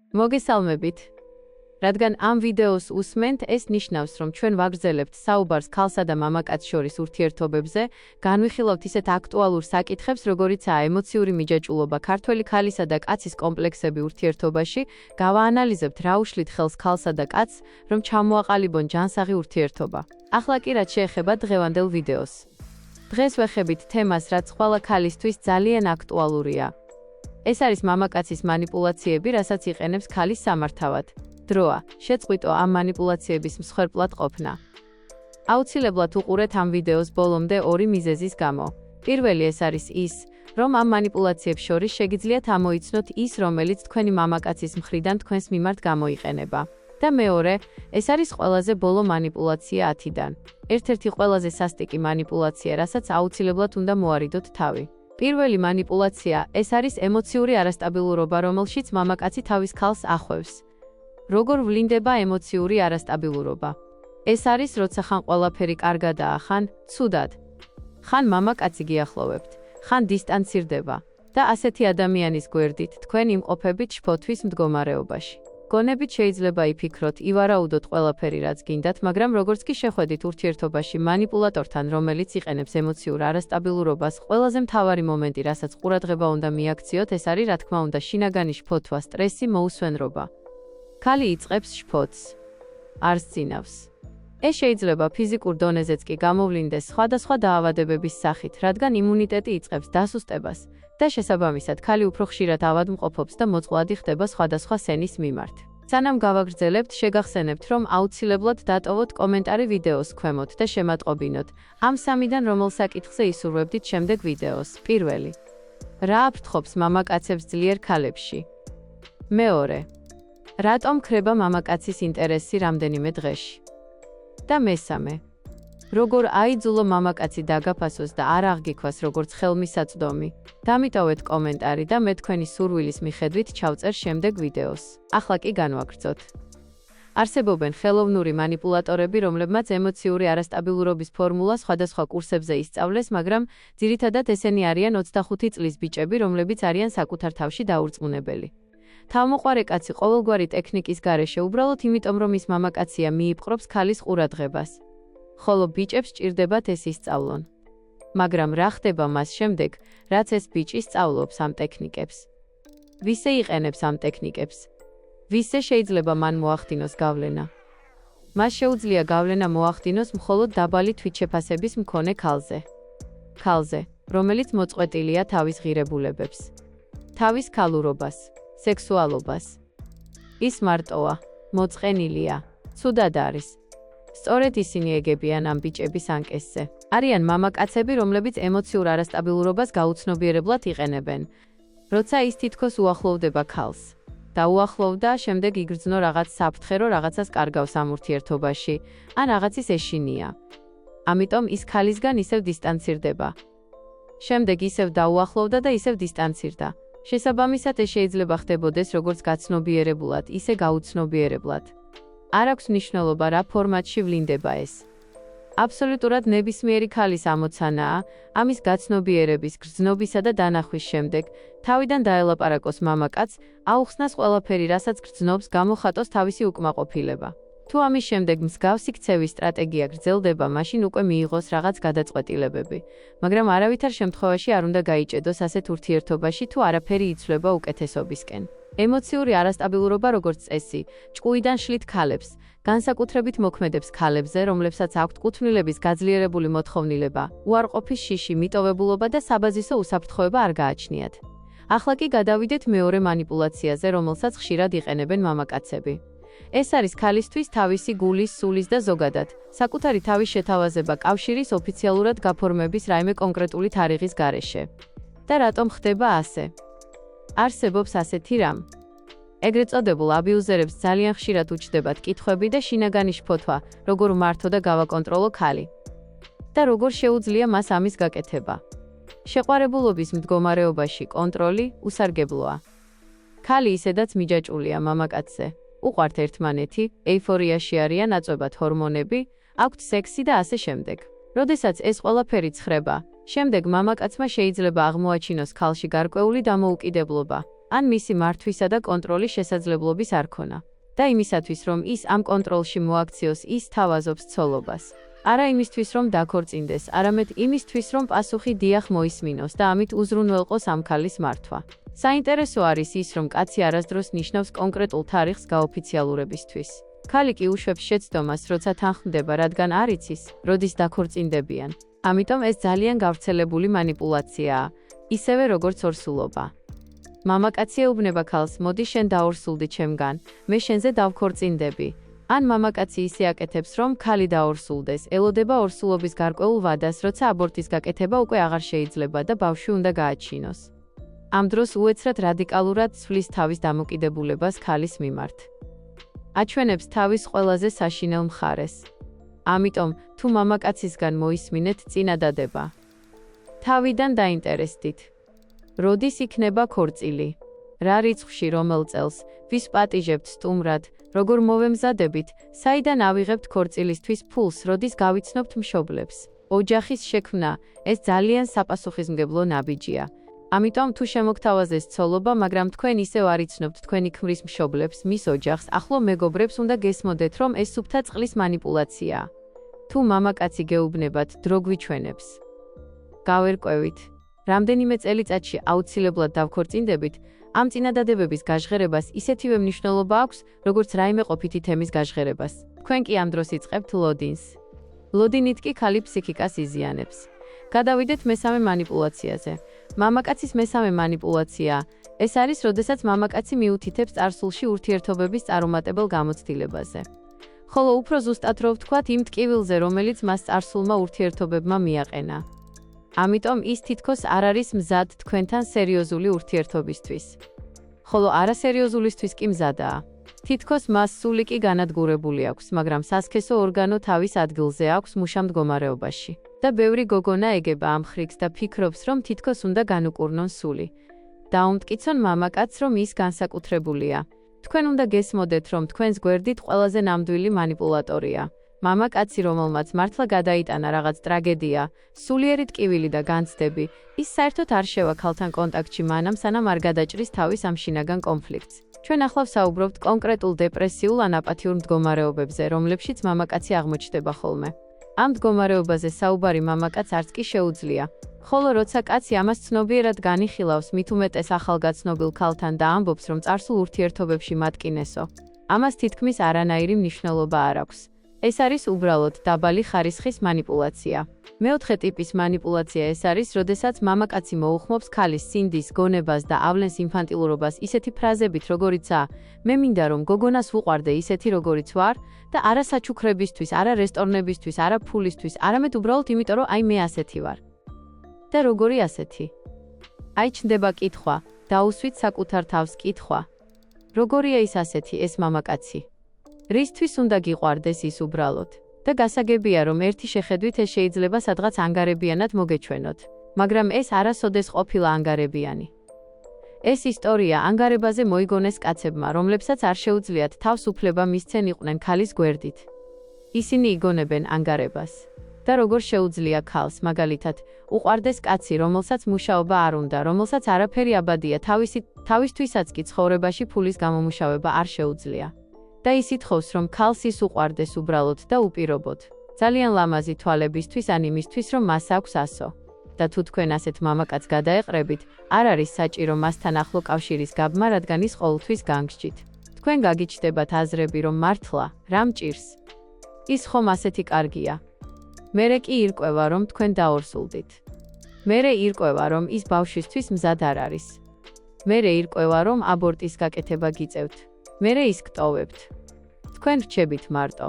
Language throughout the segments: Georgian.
მოგესალმებით. რადგან ამ ვიდეოს უსმენთ, ეს ნიშნავს, რომ ჩვენ ვაგრძელებთ საუბარს ქალსა და მამაკაც შორის ურთიერთობებზე, განვიხილავთ ისეთ აქტუალურ საკითხებს, როგორიცაა ემოციური მიჯაჭვულობა, ქართველი ქალისა და კაცის კომპლექსები ურთიერთობაში, გავაანალიზებთ რა უშლით ხელს ქალსა და კაცს, რომ ჩამოაყალიბონ ჯანსაღი ურთიერთობა. ახლა კი რაც შეეხება დღევანდელ ვიდეოს. დღეს ვეხებით თემას, რაც ყველა ქალისთვის ძალიან აქტუალურია. ეს არის მამაკაცის манипуляციები, რასაც იყენებს ქალის სამართავად. დროა, შეწყვიტო ამ манипуляციების მსხვერპლად ყოფნა. აუცილებლად უყურეთ ამ ვიდეოს ბოლომდე ორი მიზეზის გამო. პირველი ეს არის ის, რომ ამ манипуляციებს შორის შეგიძლიათ ამოიცნოთ ის, რომელიც თქვენი მამაკაცის მხრიდან თქვენს მიმართ გამოიყენება. და მეორე, ეს არის ყველაზე ბოლო манипуляცია 10-დან. ერთ-ერთი ყველაზე სასტიკი манипуляცია, რასაც აუცილებლად უნდა მოარიდოთ თავი. პირველი манипуляცია, ეს არის ემოციური არასტაბილურობა, რომელშიც მამაკაცი თავის ქალს ახვევს. როგორ ვლინდება ემოციური არასტაბილურობა? ეს არის, როცა ხან ყველაფერი კარგადაა, ხან ცუდად. ხან მამაკაცი გიახლოვებთ, ხან დისტანცირდება და ასეთი ადამიანის გვერდით თქვენ იმყოფებით შფოთვის მდგომარეობაში. გონებით შეიძლება იფიქროთ, ივარაუდოთ ყველაფერი, რაც გინდათ, მაგრამ როგორც კი შეხვედით ურთიერთობაში манипуляტორთან, რომელიც იყენებს ემოციურ არასტაბილურობას, ყველაზე მთავარი მომენტი, რასაც ყურადღება უნდა მიაქციოთ, ეს არის, რა თქმა უნდა, შინაგანი შფოთვა, სტრესი, მოუსვენრობა. ქალი იწყებს შფოთს, არს წინავს. ეს შეიძლება ფიზიკურ დონეზეც კი გამოვლინდეს სხვადასხვა დაავადებების სახით, რადგან იმუნიტეტი იწყებს დასუსტებას და შესაბამისად ქალი უფრო ხშირად ავადმყოფობს და მოწყვლადი ხდება სხვადასხვა სენის მიმართ. სანამ გავაგრძელებთ, შეგახსენებთ, რომ აუცილებლად დატოვოთ კომენტარი ვიდეოს ქვემოთ და შემატყობინოთ ამ სამიდან რომელ საკითხზე ისურვებდით შემდეგ ვიდეოს. პირველი. რა აფრთხობს მამაკაცებს ძლიერ ქალებში? მეორე. რატომ ქრება მამაკაცის ინტერესი რამდენიმე დღეში? და მესამე. როგორ აიძულო მამაკაცი დაგაფასოს და არ აღგიქვას როგორც ხელმისაწვდომი? დამიტოვეთ კომენტარი და მე თქვენი სურვილის მიხედვით ჩავწერ შემდეგ ვიდეოს. ახლა კი განვაგრძოთ. არსებობენ ხელოვნური манипуляტორები, რომლებმაც ემოციური არასტაბილურობის ფორმულა სხვადასხვა კურსებზე ისწავლეს, მაგრამ ძირითადად ესენი არიან 25 წლის ბიჭები, რომლებიც არიან საკუთარ თავში დაურწმუნებელი. თავმოყარე კაცი ყოველგვარი ტექნიკის გარეშე უბრალოდ იმიტომ, რომ ის მამაკაცია მიიპყრობს ქალის ყურადღებას. ხოლო ბიჭებს სჭირდებათ ეს ისწავლონ. მაგრამ რა ხდება მას შემდეგ, რაც ეს ბიჭი სწავლობს ამ ტექნიკებს? ვისე იყენებს ამ ტექნიკებს? ვისე შეიძლება მან მოახდინოს გავლენა? მას შეუძლია გავლენა მოახდინოს მხოლოდ დაბალი თვითშეფასების მქონე ქალზე. ქალზე, რომელიც მოწყვეტილია თავის ღირებულებებს, თავის ქალურობას, სექსუალობას. ის მარტოა, მოწყენილია, ცუდად არის. სწორედ ისინი ეგებიან ამ ბიჭების ანკესზე. არიან მამაკაცები, რომლებიც ემოციურ არასტაბილურობას გაუცნობიერებლად იყენებენ. როცა ის თითქოს უახლოვდება ქალს და უახლოვდა, შემდეგ იგრძნო რაღაც საფრთხე, რომ რაღაცას კარგავს ამ ურთიერთობაში, ან რაღაცის ეშინია. ამიტომ ის ქალისგან ისევ დისტანცირდება. შემდეგ ისევ დაუახლოვდა და ისევ დისტანცირდა. შესაბამისად, ეს შეიძლება ხდებოდეს როგორც გაცნობიერებულად, ისე გაუცნობიერებლად. არ აქვს მნიშვნელობა, რა ფორმატში ვლინდება ეს. აბსოლუტურად ნებისმიერი ქალის ამოცანაა, ამის გაცნობიერების, გრძნობისა და დანახვის შემდეგ, თავიდან დაელაპარაკოს მამაკაცს, აუხსნას ყველაფერი, რასაც გრძნობს, გამოხატოს თავისი უკმაყოფილება. თუ ამის შემდეგ მსგავსი ქცევის სტრატეგია გრძელდება, მაშინ უკვე მიიღოს რაღაც გადაწყვეტილებები, მაგრამ არავითარ შემთხვევაში არ უნდა გაიჭედოს ასეთ ურთიერთობაში, თუ არაფერი იცვლება უკეთესობისკენ. ემოციური არასტაბილურობა, როგორც წესი, ჭკუიდან შლით ქალებს, განსაკუთრებით მოქმედებს ქალებზე, რომლებსაც აქვთ კუთვნილების გაძლიერებული მოთხოვნილება, უარყოფის შიში, მიტოვებულობა და საბაზისო უსაფრთხოება არ გააჩნიათ. ახლა კი გადავიდეთ მეორე манипуляციაზე, რომელსაც ხშირად იყენებენ მამაკაცები. ეს არის ქალისთვის თავისი გულის, სულის და ზოგადად, საკუთარი თავის შეთავაზება კავშირის ოფიციალურად გაფორმების რაიმე კონკრეტული თარიღის გარეშე. და რატომ ხდება ასე? არსებობს ასეთი რამ. ეგრეთ წოდებულ აბიუზერებს ძალიან ხშირად უჩნდებათ კითხვები და შინაგანი შფოთვა, როგორ მართო და გავაკონტროლო ქალი. და როგორ შეუძლია მას ამის გაკეთება. შეყვარებულობის მდგომარეობაში კონტროლი უსარგებლოა. ქალი ისედაც მიჯაჭვულია მამაკაცზე. უყვართ ერთმანეთი, ეიფორიაში არიან, აწვებათ ჰორმონები, აქვთ სექსი და ასე შემდეგ. როდესაც ეს ყველაფერი ცხრება, შემდეგ მამაკაცმა შეიძლება აღმოაჩინოს ქალში გარკვეული დამოუკიდებლობა, ან მისი მართვისა და კონტროლის შესაძლებლობის არ ქონა. და იმისათვის, რომ ის ამ კონტროლში მოაქციოს, ის თავაზობს ცოლობას. არა იმისთვის, რომ დაქორწინდეს, არამედ იმისთვის, რომ პასუხი დიახ მოისმინოს და ამით უზრუნველყოს ამ ქალის მართვა. საინტერესო არის ის, რომ კაცი არასდროს ნიშნავს კონკრეტულ თარიღს გაოფიციალურებისთვის. ქალი კი უშვებს შეცდომას, როცა თანხმდება, რადგან არ იცის, როდის დაქორწინდებიან. ამიტომ ეს ძალიან გავრცელებული манипуляციაა, ისევე როგორც ორსულობა. მამაკაცი ეუბნება ქალს, მოდი შენ დაორსულდი ჩემგან, მე შენზე დავქორწინდები. ან მამაკაცი ისე აკეთებს, რომ ქალი დაორსულდეს, ელოდება ორსულობის გარკვეულ ვადას, როცა აბორტის გაკეთება უკვე აღარ შეიძლება და ბავშვი უნდა გააჩინოს. ამ დროს უეცრად რადიკალურად ცვლის თავის დამოკიდებულებას ქალის მიმართ. აჩვენებს თავის ყველაზე საშინელ მხარეს. ამიტომ, თუ მამაკაცისგან მოისმინეთ წინადადება. თავიდან დაინტერესდით. როდის იქნება ქორწილი? რა რიცხვში რომელ წელს, ვის პატიჟებთ სტუმრად, როგორ მოვემზადებით, საიდან ავიღებთ ქორწილისთვის ფულს, როდის გავიცნობთ მშობლებს. ოჯახის შექმნა, ეს ძალიან საპასუხისმგებლო ნაბიჯია. ამიტომ თუ შემოგთავაზეს ცოლობა, მაგრამ თქვენ ისევ არ იცნობთ თქვენი ქმრის მშობლებს, მის ოჯახს, ახლო მეგობრებს, უნდა გესმოდეთ, რომ ეს სუფთა წყლის манипуляციაა. თუ მამაკაცი გეუბნებათ, დრო გვიჩვენებს. გავერკვევით. რამდენიმე წელიწადში აუცილებლად დავქორწინდებით, ამ წინადადებების გაჟღერებას ისეთივე მნიშვნელობა აქვს, როგორც რაიმე ყოფითი თემის გაჟღერებას. თქვენ კი ამ დროს იწყებთ ლოდინს. ლოდინით კი ქალი ფსიქიკას იზიანებს. გადავიდეთ მესამე манипуляციაზე. მამაკაცის მესამე манипуляცია ეს არის, როდესაც მამაკაცი მიუთითებს წარსულში ურთიერთობების წარუმატებელ გამოცდილებაზე. ხოლო უფრო ზუსტად რო ვთქვათ იმ ტკივილზე, რომელიც მას წარსულმა ურთიერთობებმა მიაყენა. ამიტომ ის თითქოს არ არის მზად თქვენთან სერიოზული ურთიერთობისთვის. ხოლო არასერიოზულისთვის კი მზადაა. თითქოს მას სული კი განადგურებული აქვს, მაგრამ სასქესო ორგანო თავის ადგილზე აქვს მუშა მდგომარეობაში. და ბევრი გოგონა ეგება ამ ხრიგს და ფიქრობს, რომ თითქოს უნდა განუკურნონ სული. დაუმტკიცონ მამაკაცს, რომ ის განსაკუთრებულია. თქვენ უნდა გესმოდეთ, რომ თქვენს გვერდით ყველაზე ნამდვილი манипуляტორია. მამაკაცი, რომელმაც მართლა გადაიტანა რაღაც ტრაგედია, სულიერი ტკივილი და განცდები, ის საერთოდ არ შევა ქალთან კონტაქტში მანამ, სანამ არ გადაჭრის თავის ამ შინაგან კონფლიქტს. ჩვენ ახლა ვსაუბრობთ კონკრეტულ დეპრესიულ ან აპათიურ მდგომარეობებზე, რომლებშიც მამაკაცი აღმოჩნდება ხოლმე. ამ მდგომარეობაზე საუბარი მამაკაც არც კი შეუძლია. ხოლო როცა კაცი ამას ცნობიერად განიხილავს, მით უმეტეს ახალგაცნობილ ქალთან და ამბობს, რომ წარსულ ურთიერთობებში მატკინესო, ამას თითქმის არანაირი მნიშვნელობა არ აქვს. ეს არის უბრალოდ დაბალი ხარისხის манипуляცია. მეოთხე ტიპის манипуляცია ეს არის, როდესაც მამაკაცი მოუხმობს ქალის სინდის, გონებას და ავლენს ინფანტილურობას ისეთი ფრაზებით, როგორიცაა მე მინდა რომ გოგონას ვუყვარდე ისეთი როგორიც ვარ და არა საჩუქრებისთვის, არა რესტორნებისთვის, არა ფულისთვის, არამედ უბრალოდ იმიტომ რომ აი მე ასეთი ვარ. და როგორი ასეთი? აი ჩნდება კითხვა, დაუსვით საკუთარ თავს კითხვა. როგორია ის ასეთი, ეს მამაკაცი? რისთვის უნდა გიყვარდეს ის უბრალოდ? და გასაგებია, რომ ერთი შეხედვით ეს შეიძლება სადღაც ანგარებიანად მოგეჩვენოთ, მაგრამ ეს არასოდეს ყოფილა ანგარებიანი. ეს ისტორია ანგარებაზე მოიგონეს კაცებმა, რომლებსაც არ შეუძლიათ თავს უფლება მისცენ იყვნენ ქალის გვერდით. ისინი იგონებენ ანგარებას. და როგორ შეუძლია ქალს, მაგალითად, უყვარდეს კაცი, რომელსაც მუშაობა არ უნდა, რომელსაც არაფერი აბადია, თავისთვისაც კი ცხოვრებაში ფულის გამომუშავება არ შეუძლია. და ის ითხოვს, რომ ქალს ის უყვარდეს უბრალოდ და უპირობოდ. ძალიან ლამაზი თვალებისთვის ან იმისთვის, რომ მას აქვს ასო. და თუ თქვენ ასეთ მამაკაცს გადაეყრებით, არ არის საჭირო მასთან ახლო კავშირის გაბმა, რადგან ის ყოველთვის განგსჯით. თქვენ გაგიჩნდებათ აზრები, რომ მართლა, რა მჭირს? ის ხომ ასეთი კარგია. მერე კი ირკვევა, რომ თქვენ დაორსულდით. მერე ირკვევა, რომ ის ბავშვისთვის მზად არ არის. მერე ირკვევა, რომ აბორტის გაკეთება გიწევთ. მერე ის გტოვებთ. თქვენ რჩებით მარტო.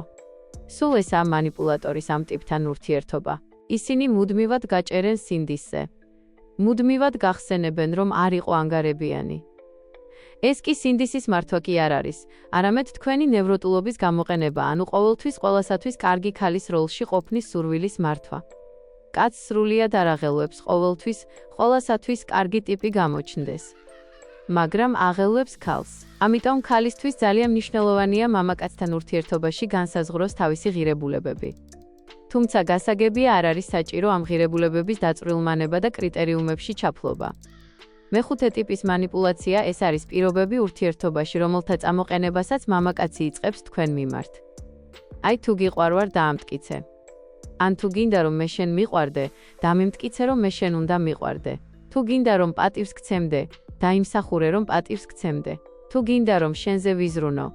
სულ ესაა манипуляტორის ამ ტიპთან ურთიერთობა. ისინი მუდმივად გაჭერენ სინდისზე. მუდმივად გახსენებენ, რომ არ იყო ანგარებიანი. ეს კი სინდისის მართვა კი არ არის, არამედ თქვენი ნევროტულობის გამოყენება, ანუ ყოველთვის ყველასათვის კარგი ქალის როლში ყოფნის სურვილის მართვა. კაცს სრულიად არ აღელვებს ყოველთვის ყველასათვის კარგი ტიპი გამოჩნდეს. მაგრამ აღელვებს ქალს. ამიტომ ქალისთვის ძალიან მნიშვნელოვანია მამაკაცთან ურთიერთობაში განსაზღვროს თავისი ღირებულებები. თუმცა გასაგებია არ არის საჭირო ამ ღირებულებების დაწვრილმანება და კრიტერიუმებში ჩაფლობა. მეხუთე ტიპის манипуляცია ეს არის პირობები ურთიერთობაში, რომელთა წამოყენებასაც მამაკაცი იწყებს თქვენ მიმართ. აი თუ გიყვარ ვარ დაამტკიცე. ან თუ გინდა რომ მე შენ მიყვარდე, დამემტკიცე რომ მე შენ უნდა მიყვარდე. თუ გინდა რომ პატივს გცემდე, დაიმსახურე რომ პატივს გცემდე. თუ გინდა რომ შენზე ვიზრუნო,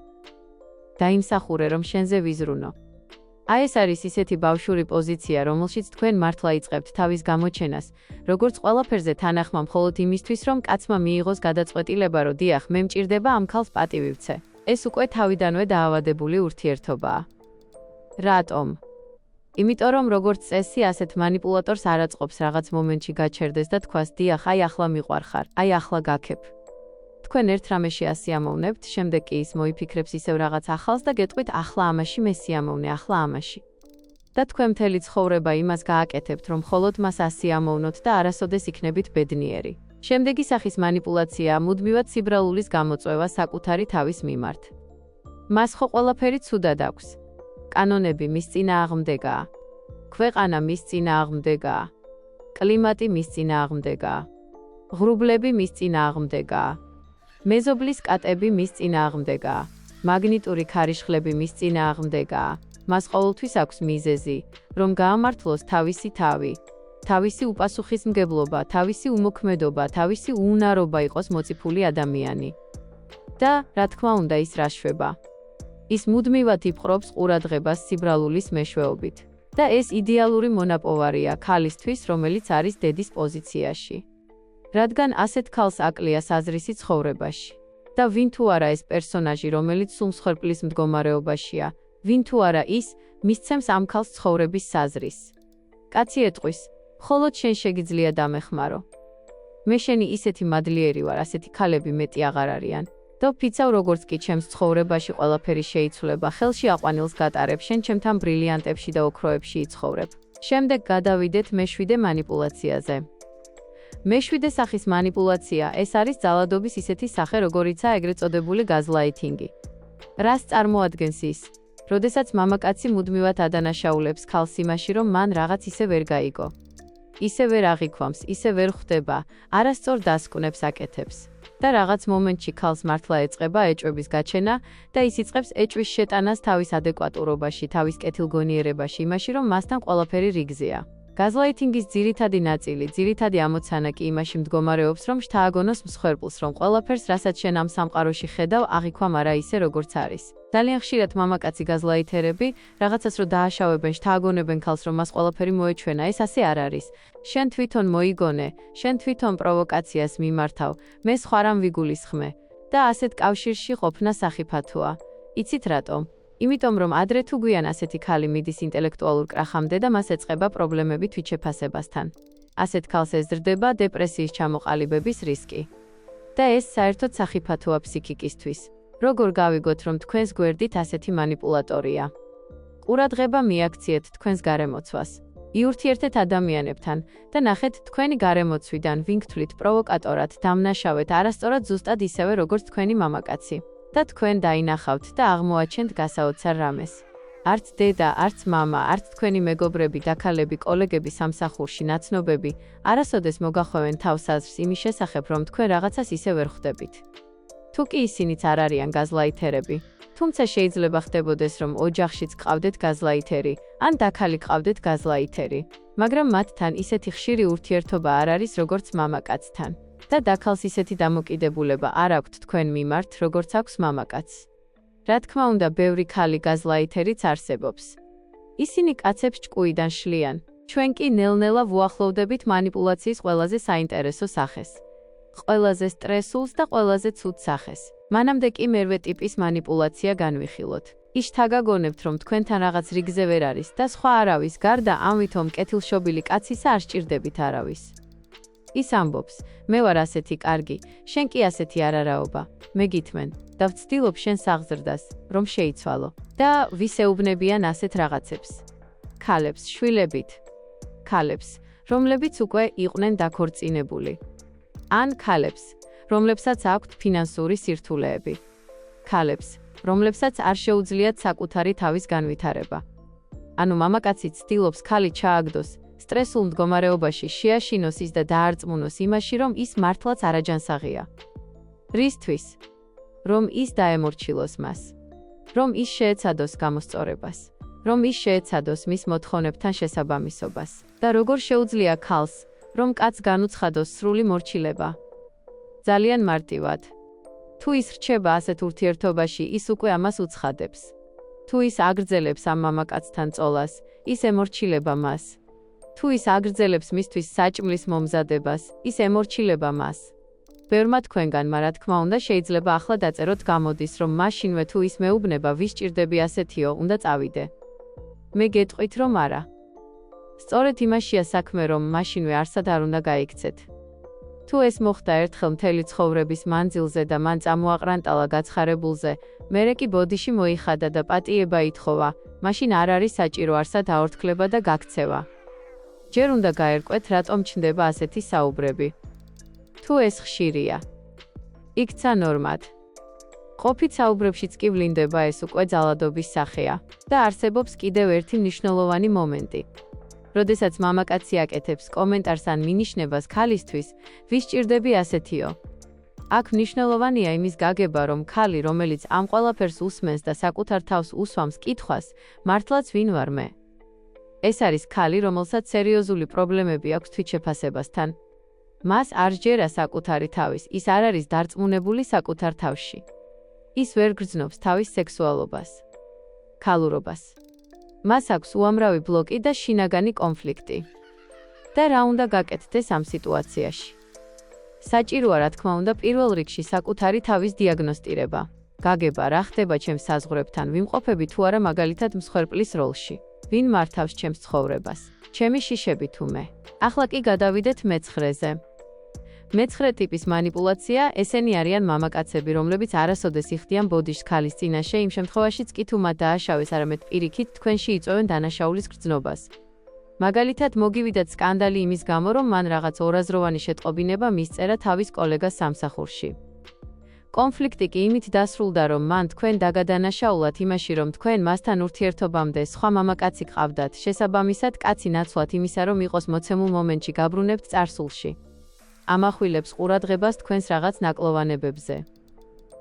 დაიმსახურე რომ შენზე ვიზრუნო. აი ეს არის ისეთი ბავშვური პოზიცია, რომელშიც თქვენ მართლა იწყებთ თავის გამოჩენას, როგორც ყველაფერზე თანახმა მხოლოდ იმისთვის, რომ კაცმა მიიღოს გადაწყვეტილება, რომ დიახ, მე მჭირდება ამ ქალს პატივი ვცე. ეს უკვე თავიდანვე დაავადებული ურთიერთობაა. რატომ? იმიტომ რომ როგორც წესი, ასეთ манипуляტორს არ აწყობს რაღაც მომენტში გაჩერდეს და თქვას, დიახ, აი ახლა მიყვარხარ, აი ახლა გაქებ. თქვენ ერთ რამეში ასიამოვნებთ, შემდეგ კი ის მოიფიქრებს ისევ რაღაც ახალს და გეტყვით, ახლა ამაში მე სიამოვნე, ახლა ამაში. და თქვენ მთელი ცხოვრება იმას გააკეთებთ, რომ მხოლოდ მას ასიამოვნოთ და არასოდეს იქნებით ბედნიერი. შემდეგი სახის манипуляციაა მუდმივად სიბრალულის გამოწვევა საკუთარი თავის მიმართ. მას ხო ყველაფერი ცუდად აქვს. კანონები მის წინააღმდეგაა. ქვეყანა მის წინააღმდეგაა. კლიმატი მის წინააღმდეგაა. ღრუბლები მის წინააღმდეგაა. მეზობლის კატები მის წინააღმდეგაა. მაგნიტური ქარიშხლები მის წინააღმდეგაა. მას ყოველთვის აქვს მიზეზი, რომ გაამართლოს თავისი თავი, თავისი უპასუხისმგებლობა, თავისი უმოქმედობა, თავისი უუნარობა იყოს მოწიფული ადამიანი. და, რა თქმა უნდა, ის რა შვება. ის მუდმივად იპყრობს ყურადღებას სიბრალულის მეშვეობით. და ეს იდეალური მონაპოვარია ქალისთვის, რომელიც არის დედის პოზიციაში. რადგან ასეთ ქალს აკლია საზრისი ცხოვრებაში. და ვინ თუ არა ეს პერსონაჟი, რომელიც სულ მსხვერპლის მდგომარეობაშია, ვინ თუ არა ის, მისცემს ამ ქალს ცხოვრების საზრისს. კაცი ეტყვის, მხოლოდ შენ შეგიძლია დამეხმარო. მე შენი ისეთი მადლიერი ვარ, ასეთი ქალები მეტი აღარ არიან. და ვფიცავ როგორც კი ჩემს ცხოვრებაში ყველაფერი შეიცვლება, ხელში აყვანილს გატარებ, შენ ჩემთან ბრილიანტებში და ოქროებში იცხოვრებ. შემდეგ გადავიდეთ მეშვიდე манипуляციაზე. მეშვიდე სახის манипуляცია ეს არის ძალადობის ისეთი სახე, როგორიცაა ეგრეთ წოდებული გაზლაითინგი. რას წარმოადგენს ის? როდესაც მამაკაცი მუდმივად ადანაშაულებს ქალს იმაში, რომ მან რაღაც ისე ვერ გაიგო. ისე ვერ აღიქვამს, ისე ვერ ხვდება, არასწორ დასკვნებს აკეთებს. და რაღაც მომენტში ქალს მართლა ეწყება ეჭვების გაჩენა და ის იწყებს ეჭვის შეტანას თავის ადეკვატურობაში, თავის კეთილგონიერებაში, იმაში, რომ მასთან ყველაფერი რიგზეა. გაზლაითინგის ძირითადი ნაწილი, ძირითადი ამოცანა კი იმაში მდგომარეობს, რომ შთააგონოს მსხვერპლს, რომ ყველაფერს, რასაც შენ ამ სამყაროში ხედავ, აღიქვამ არა ისე, როგორც არის. ძალიან ხშირად მამაკაცი გაზლაითერები, რაღაცას რო დააშავებენ, შთააგონებენ ქალს, რომ მას ყველაფერი მოეჩვენა, ეს ასე არ არის. შენ თვითონ მოიგონე, შენ თვითონ პროვოკაციას მიმართავ, მე სხვა რამ ვიგულისხმე. და ასეთ კავშირში ყოფნა სახიფათოა. იცით რატომ? იმიტომ რომ ადრე თუ გვიან ასეთი ქალი მიდის ინტელექტუალურ კრახამდე და მას ეწყება პრობლემები თვითშეფასებასთან. ასეთ ქალს ეზრდება დეპრესიის ჩამოყალიბების რისკი. და ეს საერთოდ სახიფათოა ფსიქიკისთვის. როგორ გავიგოთ, რომ თქვენს გვერდით ასეთი манипуляტორია? ყურადღება მიაქციეთ თქვენს გარემოცვას. იურთიერთეთ ადამიანებთან და ნახეთ თქვენი გარემოცვიდან ვინ გთვლით პროვოკატორად, დამნაშავეთ, არასწორად ზუსტად ისევე როგორც თქვენი მამაკაცი. და თქვენ დაინახავთ და აღმოაჩენთ გასაოცარ რამეს. არც დედა, არც მამა, არც თქვენი მეგობრები, დაქალები, კოლეგები სამსახურში, ნაცნობები, არასოდეს მოგახვევენ თავს აზრს იმის შესახებ, რომ თქვენ რაღაცას ისე ვერ ხვდებით. თუ კი ისინიც არ არიან გაზლაითერები, თუმცა შეიძლება ხდებოდეს, რომ ოჯახშიც გყავდეთ გაზლაითერი, ან დაქალი გყავდეთ გაზლაითერი, მაგრამ მათთან ისეთი ხშირი ურთიერთობა არ არის, როგორც მამაკაცთან. და დაქალს ისეთი დამოკიდებულება არ აქვთ თქვენ მიმართ, როგორც აქვს მამაკაცს. რა თქმა უნდა, ბევრი ქალი გაზლაითერიც არსებობს. ისინი კაცებს ჭკუიდან შლიან. ჩვენ კი ნელ-ნელა ვუახლოვდებით манипуляციის ყველაზე საინტერესო სახეს. ყველაზე სტრესულს და ყველაზე ცუდ სახეს. მანამდე კი მერვე ტიპის манипуляცია განვიხილოთ. ის თაგაგონებთ, რომ თქვენთან რაღაც რიგზე ვერ არის და სხვა არავის გარდა ამვითომ კეთილშობილი კაცისა არ სჭირდებით არავის. ის ამბობს, მე ვარ ასეთი კარგი, შენ კი ასეთი არარაობა, მე გითმენ და ვცდილობ შენ საღზრდას, რომ შეიცვალო. და ვისეუბნებიან ასეთ რაღაცებს. ქალებს, შვილებით. ქალებს, რომლებიც უკვე იყვნენ დაქორწინებული. ან ქალებს, რომლებსაც აქვთ ფინანსური სირთულეები. ქალებს, რომლებსაც არ შეუძლიათ საკუთარი თავის განვითარება. ანუ მამაკაცი ცდილობს ქალი ჩააგდოს, სტრესულ მდგომარეობაში შეაშინოს ის და დაარწმუნოს იმაში, რომ ის მართლაც არაჯანსაღია. რისთვის? რომ ის დაემორჩილოს მას. რომ ის შეეცადოს გამოსწორებას. რომ ის შეეცადოს მის მოთხოვნებთან შესაბამისობას. და როგორ შეუძლია ქალს, რომ კაცს განუცხადოს სრული მორჩილება? ძალიან მარტივად. თუ ის რჩება ასეთ ურთიერთობაში, ის უკვე ამას უცხადებს. თუ ის აგრძელებს ამ მამაკაცთან წოლას, ის ემორჩილება მას. თუ ის აგრძელებს მისთვის საჭმლის მომზადებას, ის ემორჩილება მას. ბევრმა თქვენგანმა, რა თქმა უნდა, შეიძლება ახლა დაწეროთ გამოდის, რომ მაშინვე თუ ის მეუბნება, ვის ჭირდები ასეთიო, უნდა წავიდე. მე გეტყვით, რომ არა. სწორედ იმაშია საქმე, რომ მაშინვე არსად არ უნდა გაიქცეთ. თუ ეს მოხდა ერთხელ მთელი ცხოვრების მანძილზე და მან წამოაყრანტალა გაცხარებულზე, მერე კი ბოდიში მოიხადა და პატიება ითხოვა, მაშინ არ არის საჭირო არსად აორთქლება და გაქცევა. ჯერ უნდა გაერკვეთ, რატომ ჩნდება ასეთი საუბრები. თუ ეს ხშირია, იქცა ნორმად. ყოფით საუბრებშიც კი ვლინდება ეს უკვე ძალადობის სახეა და არსებობს კიდევ ერთი მნიშვნელოვანი მომენტი. როდესაც მამაკაცი აკეთებს კომენტარს ან მინიშნებას ქალისთვის, ვის ჭირდები ასეთიო? აქ მნიშვნელოვანია იმის გაგება, რომ ქალი, რომელიც ამ ყველაფერს უსმენს და საკუთარ თავს უსვამს კითხვას, მართლაც ვინ ვარ მე? ეს არის ქალი, რომელსაც სერიოზული პრობლემები აქვს თვითშეფასებასთან. მას არ სჯერა საკუთარი თავის, ის არ არის დარწმუნებული საკუთარ თავში. ის ვერ გრძნობს თავის სექსუალობას, ქალურობას. მას აქვს უამრავი ბლოკი და შინაგანი კონფლიქტი. და რა უნდა გაკეთდეს ამ სიტუაციაში? საჭიროა, რა თქმა უნდა, პირველ რიგში საკუთარი თავის დიაგნოსტირება. გაგება, რა ხდება ჩემს საზღვრებთან, ვიმყოფები თუ არა მაგალითად მსხვერპლის როლში. ვინ მართავს ჩემს ცხოვრებას? ჩემი შიშები თუ მე? ახლა კი გადავიდეთ მეცხრეზე. მეცხრე ტიპის манипуляცია, ესენი არიან მამაკაცები, რომლებიც არასოდეს იხდიან ბოდიშს ქალის წინაშე, იმ შემთხვევაშიც კი თუ მათ დააშავეს, არამედ პირიქით თქვენში იწვევენ დანაშაულის გრძნობას. მაგალითად, მოგივიდათ სკანდალი იმის გამო, რომ მან რაღაც ორაზროვანი შეტყობინება მისწერა თავის კოლეგას სამსახურში. კონფლიქტი კი იმით დასრულდა, რომ მან თქვენ დაგადანაშაულათ იმაში, რომ თქვენ მასთან ურთიერთობამდე სხვა მამაკაცი ყავდათ, შესაბამისად კაცი ნაცვლად იმისა, რომ იყოს მოცემულ მომენტში გაბრუნებთ წარსულში. ამახვილებს ყურადღებას თქვენს რაღაც ნაკლოვანებებზე.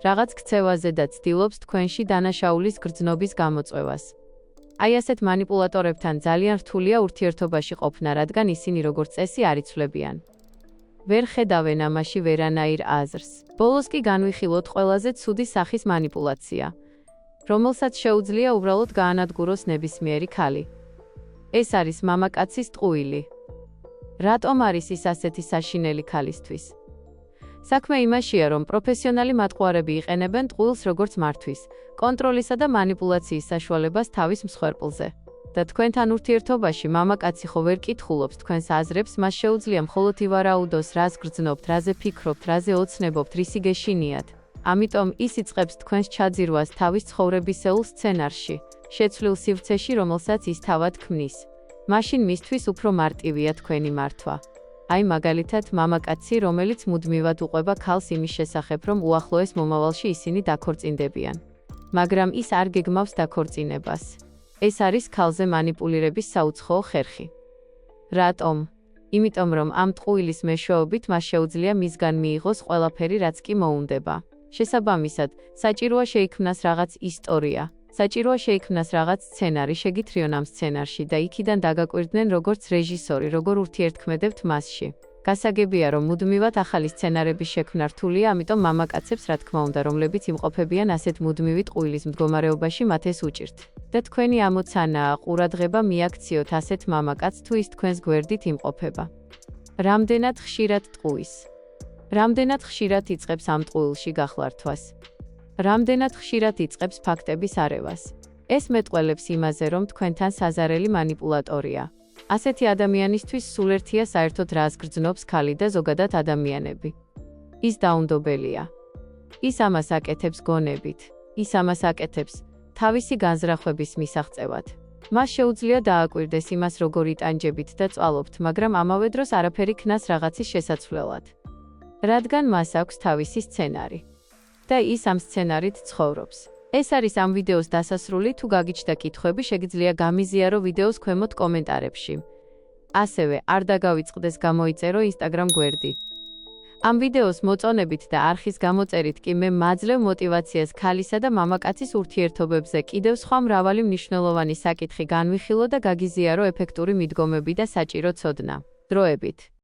რაღაც ქცევაზე და ცდილობს თქვენში დანაშაულის გრძნობის გამოწვევას. აი ასეთ манипуляტორებთან ძალიან რთულია ურთიერთობაში ყოფნა, რადგან ისინი როგორც წესი არ იცვლებიან. ვერ ხედავენ ამაში ვერანაირ აზრს. ბოლოს კი განვიხილოთ ყველაზე ცუდი სახის манипуляცია, რომელსაც შეუძლია უბრალოდ გაანადგუროს ნებისმიერი ქალი. ეს არის მამაკაცის ტყუილი. რატომ არის ის ასეთი საშინელი ქალისთვის? საქმე იმაშია, რომ პროფესიონალი მატყუარები იყენებენ ტყუილს როგორც მართვის, კონტროლისა და манипуляციის საშუალებას თავის მსხვერპლზე. და თქვენთან ურთიერთობაში მამაკაცი ხო ვერ კითხულობს თქვენს აზრებს, მას შეუძლია მხოლოდ ივარაუდოს, რას გრძნობთ, რაზე ფიქრობთ, რაზე ოცნებობთ, რისი გეშინიათ. ამიტომ ის იწყებს თქვენს ჩაძირვას თავის ცხოვრებისეულ სცენარში, შეცვლილ სივრცეში, რომელსაც ის თავად ქმნის. მაშინ მისთვის უფრო მარტივია თქვენი მართვა. აი მაგალითად, მამაკაცი, რომელიც მუდმივად უყვება ქალს იმის შესახებ, რომ უახლოეს მომავალში ისინი დაქორწინდებიან. მაგრამ ის არ გეგმავს დაქორწინებას. ეს არის ქალზე манипуლირების საუცხოო ხერხი. რატომ? იმიტომ რომ ამ ტყუილის მეშვეობით მას შეუძლია მისგან მიიღოს ყველაფერი, რაც კი მოუნდება. შესაბამისად, საჭიროა შეიქმნას რაღაც ისტორია. საჭიროა შეიქმნას რაღაც სცენარი, შეგითრიონ ამ სცენარში და იქიდან დაგაკვირდნენ როგორც რეჟისორი, როგორ ურთიერთქმედებთ მასში. გასაგებია, რომ მუდმივად ახალი სცენარების შექმნა რთულია, ამიტომ მამაკაცებს, რა თქმა უნდა, რომლებიც იმყოფებიან ასეთ მუდმივი ტყუილის მდგომარეობაში, მათ ეს უჭირთ. და თქვენი ამოცანაა, ყურადღება მიაქციოთ ასეთ მამაკაცს, თუ ის თქვენს გვერდით იმყოფება. რამდენად ხშირად ტყუის? რამდენად ხშირად იწყებს ამ ტყუილში გახლართვას? რამდენად ხშირად იწყებს ფაქტების არევას? ეს მეტყველებს იმაზე, რომ თქვენთან საზარელი манипуляტორია. ასეთი ადამიანისთვის სულ ერთია საერთოდ რას გრძნობს ქალი და ზოგადად ადამიანები. ის დაუნდობელია. ის ამას აკეთებს გონებით. ის ამას აკეთებს თავისი განზრახვების მისაღწევად. მას შეუძლია დააკვირდეს იმას, როგორ იტანჯებით და წვალობთ, მაგრამ ამავე დროს არაფერი ქნას რაღაცის შესაცვლელად. რადგან მას აქვს თავისი სცენარი. და ის ამ სცენარით ცხოვრობს. ეს არის ამ ვიდეოს დასასრული, თუ გაგიჩნდა კითხვები, შეგიძლია გამიზიარო ვიდეოს ქვემოთ კომენტარებში. ასევე არ დაგავიწყდეს გამოიწერო Instagram გვერდი. ამ ვიდეოს მოწონებით და არხის გამოწერით კი მე მაძლევ მოტივაციას ქალისა და მამაკაცის ურთიერთობებზე კიდევ სხვა მრავალი მნიშვნელოვანი საკითხი განვიხილო და გაგიზიარო ეფექტური მიდგომები და საჭირო ცოდნა. დროებით.